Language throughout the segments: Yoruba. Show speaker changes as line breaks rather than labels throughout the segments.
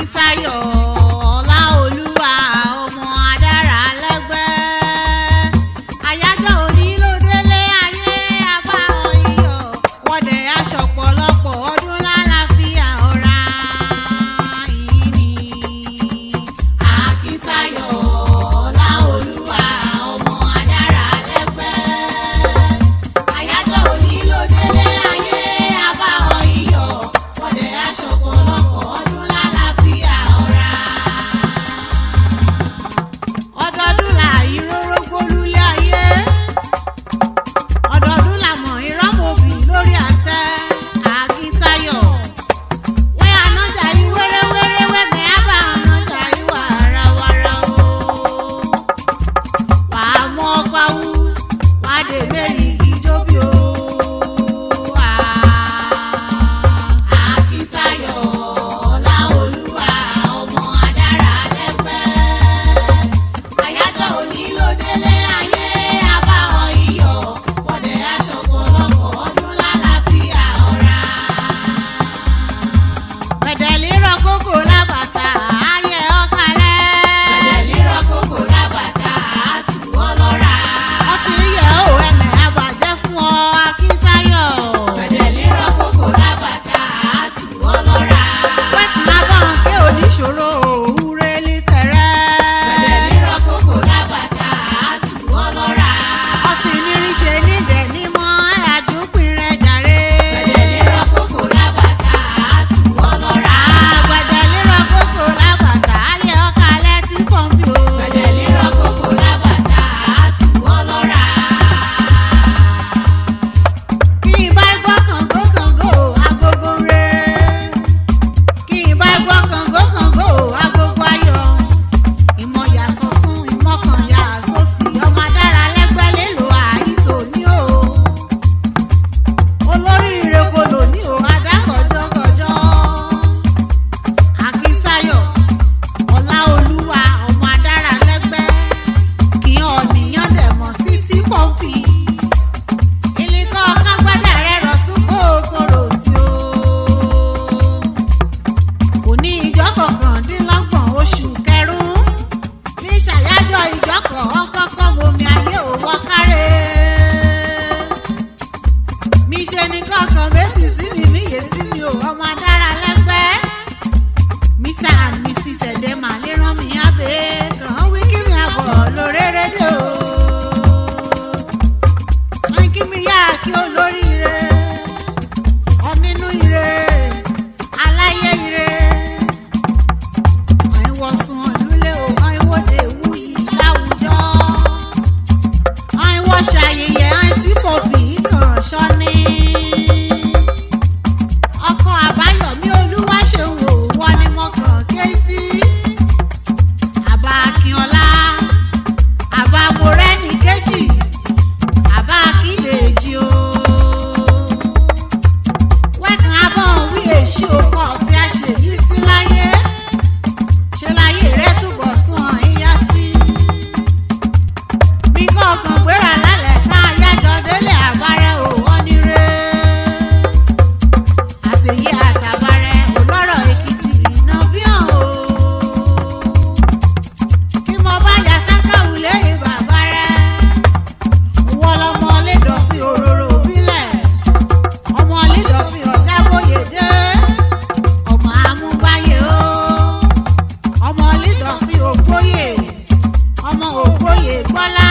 Akintayo Olaoluwa ọmọ Adaralegbe. Àyájọ́ òní ló délé ayé abá ọyọ̀. Wọ́n dẹ̀ aṣọ pọ̀lọpọ̀ ọdún lálàáfíà ọ̀ra. Ìyí ni Akintayo Olaoluwa ọmọ Adaralegbe. Àyájọ́ òní ló délé ayé abá ọyọ̀. Wọ́n dẹ̀ aṣọ pọ̀lọpọ̀ ọdún lálàáfíà ọ̀ra. Ọdọọdún là ìróró gbólúlé ayé. Ọdọọdún là mọ̀ ìrọ́mọbì lórí àtẹ. Akintayo wẹ́ ànájà yìí wẹ́rẹ́wẹ́rẹ́ wẹ́mẹ̀ á bá ànájà yìí wàràwàrà o. Wàá mọ́ pawú wàá dé mẹ́rin ìjóbi o. Akintayo Olaoluwa ọmọ Adaralegbe. Àyájọ́ òní ló délé ayé abá ọyọ̀. Wọ́n dẹ̀ aṣọ pọ̀lọpọ̀ ọdún lálàáfíà ọ̀ra. Pẹ̀dẹ̀lírọ̀ kókò lábàtà ayé ọ̀kalẹ̀. Pẹ̀dẹ̀lírọ̀ kókò lábàtà àtù ọlọ́ra. Ọtí yẹ ò ẹ̀mẹ̀ àbàjẹ́ fún ọ Akintayo. Pẹ̀dẹ̀lírọ̀ kókò lábàtà àtù ọlọ́ra. Wẹ́kùn abọ́n ké oníṣòro òwúrẹ́ lítẹ̀rẹ́. Pẹ̀dẹ̀lírọ̀ kókò lábàtà àtù ọlọ́ra. Ọtí níríṣe nídẹ̀ nímọ̀ àjùpín rẹ̀ jàre. Pẹ̀dẹ̀lírọ̀ kókò lábàtà àtù ọlọ́ra. Pẹ̀dẹ̀lírọ̀ kókò lábàtà ayé ọ̀kalẹ̀ tí pọ́ńpì o. Pẹ̀dẹ̀lírọ̀ kókò lábàtà àtù ọlọ́ra. Kí n bá gbọ́ kàngó agogo rẹ̀. Kí n bá gbọ́ kàngó agogo ayọ̀. Ìmọ̀yà sọ̀tún ìmọ̀kànyà sósì ọmọ Adaralegbe lélo àìtó ní o. Olóríire kò lò ní o adákọ̀jọ́kọ̀jọ́. Akintayo Olaoluwa ọmọ Adaralegbe. Kí ọ̀nìyàn dẹ̀ mọ̀ sí tí pọ́ńpì. Ìlíkọ́ kágbádà rẹ̀ rọ̀ tún kó kóró sí o. Òní ìjọ kọkàndínlọ́gbọ̀n oṣù kẹrùn-ún. Ní ṣàyájọ́ ìjọ kọ̀ọ̀kọ́kọ́ momi ayé òwò kárẹ̀. Mi ṣe ní kọ̀ọ̀kan méjì sí mi níyè sí mi ò ọmọ Adaralegbe. Mr and Mrs Edema lè rán mi abẹ́ kàn wí kí mi àbọ̀ lórérèdè o. Wọ́n kí mi yá kí olóríire. Ọ̀nínú ire aláyé ire. Àìwọ̀sùn ọ̀dúnlé o àìwọ́dé wúyì láwùjọ. Àìwọ̀ ṣàyẹyẹ àìtí pọ̀bì kan ṣọ́ni. Ọkọ Àbáyọ̀mí Olúwaṣeun ò wọ́n ni mo kàn ké sí. Àbá Akínọlá, àbá Morẹ́nì kejì, àbá Akínlèjì o. Wẹ́kàn abọ́ wí èṣì òkọ̀ tí a ṣe yí sí láyé. Ṣé láyé rẹ̀ túbọ̀ sún ọ̀ ìyá sí? Mi kọ̀ọ̀kan gbéra lálẹ́ ká ayájọ́ délé àbárẹ̀ ò wọ́n ní rẹ̀. Àtẹ̀yẹ àtàbárẹ̀ Olóró-Ekiti iná bí hàn o. Kí mo bá yà sákàwùlé bàbá rẹ̀. Wọ́n lọ́mọ lédọ̀fín òróró bílẹ̀. Ọmọ lédọ̀fín ọ̀gá bóyè dé. Ọmọ amúgbáyé o. Ọmọ lédọ̀fín ògbóyè. Ọmọ ògbóyè gbọ́lá.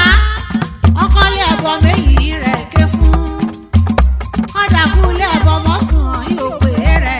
Ọkọ́lé ẹ̀bọ méjì rẹ̀ ké fún. Kọ́dà kú ilé ẹ̀bọ mọ́sùn yìí ò pè é rẹ̀.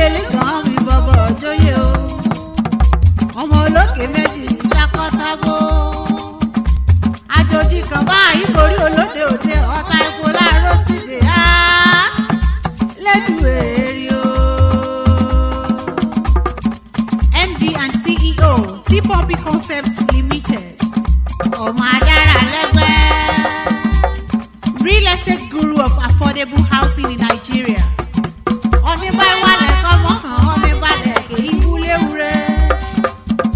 kékeré kan mi bọ̀bọ̀ jóyè o ọmọ olókè méjì takọ́tabo àjòjì kan báyìí borí olóde òde ọ̀tá epo láàárọ̀ síde á lẹ́dùn èrè o. MD and CEO T-Poppy Concepts Limited ọmọ Adaralegbe real estate guru of affordable housing in Nigeria. Oníbàwálẹ̀ kọ́mọ́kàn oníbàlẹ̀ kì í wúléwúrẹ́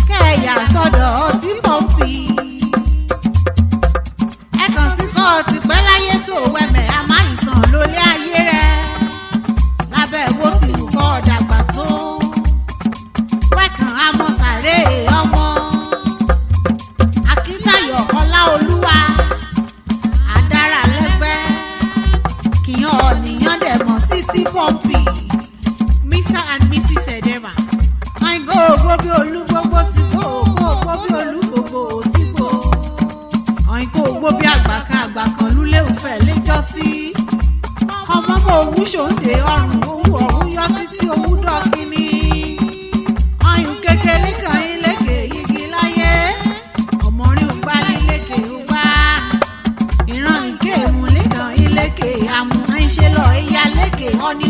kẹ̀yà sọ́dọ̀ T-Poppy. Ẹ kàn sí kóòtù pẹ́ láyé tó wẹ̀mẹ̀ àmáyìsàn lólé ayé rẹ̀ lábẹ́ bó ti wù kọ́ dàgbà tó. Wẹ́kàn amọ̀sàré ọmọ Akintayo Olaoluwa Adaralegbe kìyàn ọ̀nìyàn dẹ̀ mọ̀ sí T-Poppy. Mr. and Mrs. Edema àìgò ògbóbí olú gbogbo ti gbò ògbóbí olú gbogbo ti gbò àìgò ògbóbí àgbàkan lúlé òfẹ́ lẹ́jọ́ sí ọmọ bò owú ṣòǹdè ọrùn owó ọ̀hún yọ títí owú dọ́kíní àyùn kékeré kan ilékè igi láyé ọmọrin ògbà nílékè ògbà ìran ìké ìmúlẹ̀ kan ilékè àmú àìṣe lọ ìyá lékè ọ́ní